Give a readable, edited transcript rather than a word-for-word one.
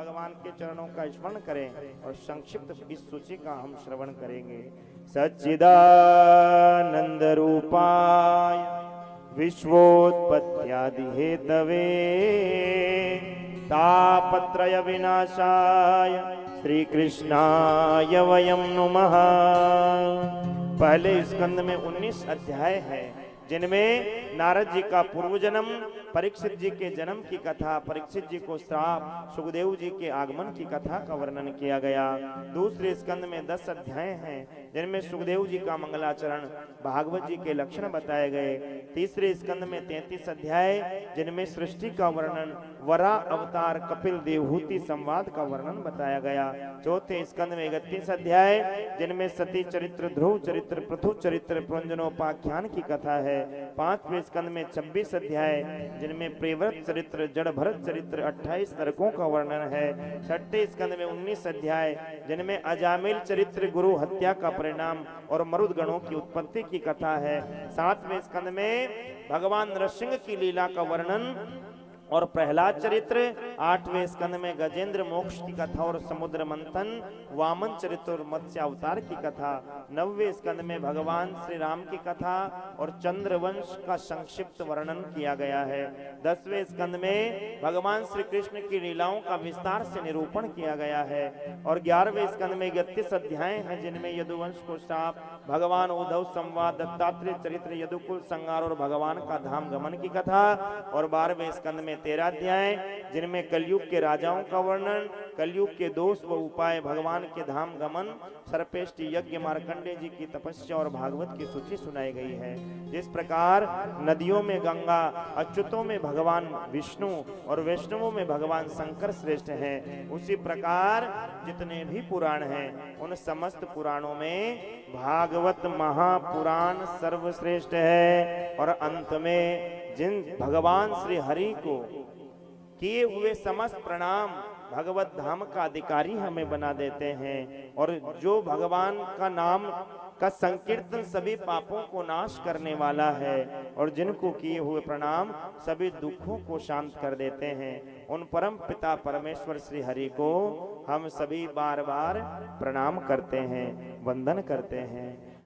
भगवान के चरणों का स्मरण करें और संक्षिप्त इस सूची का हम श्रवण करेंगे। सच्चिदानंद रूपाय विश्वोत्पत्त्यादि हेतवे तापत्रय विनाशाय श्री कृष्णाय वयं नुमः। पहले स्कंद में 19 अध्याय है, जिनमें नारद जी का पूर्व जन्म, परीक्षित जी के जन्म की कथा, परीक्षित जी को श्राप, सुखदेव जी के आगमन की कथा का वर्णन किया गया। दूसरे स्कंद में 10 अध्याय हैं, जिनमें सुखदेव जी का मंगलाचरण, भागवत जी के लक्षण बताए गए। तीसरे स्कंद में 33 अध्याय, जिनमें सृष्टि का वर्णन, वरा अवतार, कपिल देवहूति संवाद का वर्णन बताया गया। चौथे स्कंद में 31 अध्याय, जिनमें सती चरित्र, ध्रुव चरित्र, पृथु चरित्र, पुरंजनोपाख्यान की कथा है। पांचवें स्कंद में 26 अध्याय, जिनमें प्रेव्रत चरित्र, जड़ भरत चरित्र, 28 नरकों का वर्णन है। छठे स्कंद में 19 अध्याय, जिनमें अजामिल चरित्र, गुरु हत्या का परिणाम और मरुद गणों की उत्पत्ति की कथा है। सातवें स्कंद में भगवान नरसिंह की लीला का वर्णन और प्रहलाद चरित्र। आठवें स्कंद में गजेंद्र मोक्ष की कथा और समुद्र मंथन, वामन चरित्र और मत्स्य अवतार की कथा। नौवें स्कंद में भगवान श्री राम की कथा और चंद्रवंश का संक्षिप्त वर्णन किया गया है। 10वें स्कंद में भगवान श्री कृष्ण की लीलाओं का विस्तार से निरूपण किया गया है। और 11वें स्कंद में 31 अध्याय हैं, जिनमें यदुवंश को श्राप, भगवान उद्धव संवाद, दत्तात्रेय चरित्र, यदुकुल संहार और भगवान का धाम गमन की कथा। और 12वें स्कंद में 13 अध्याय, जिनमें कलयुग के राजाओं का वर्णन, कलयुग के दोष व उपाय, भगवान के धाम गमन, सर्पेष्टि यज्ञ, मार्कंडेय जी की तपस्या और भागवत की सूची सुनाई गई है। जिस प्रकार नदियों में गंगा, अच्युतों में भगवान विष्णु और वैष्णवों में भगवान शंकर श्रेष्ठ हैं, उसी प्रकार जितने भी पुराण हैं, उन समस्त पुराणों में भागवत महापुराण सर्वश्रेष्ठ है। और अंत में जिन भगवान श्री हरि को किए हुए समस्त प्रणाम भगवत धाम का अधिकारी हमें बना देते हैं, और जो भगवान का नाम का संकीर्तन सभी पापों को नाश करने वाला है, और जिनको किए हुए प्रणाम सभी दुखों को शांत कर देते हैं, उन परम पिता परमेश्वर श्री हरि को हम सभी बार बार प्रणाम करते हैं, वंदन करते हैं।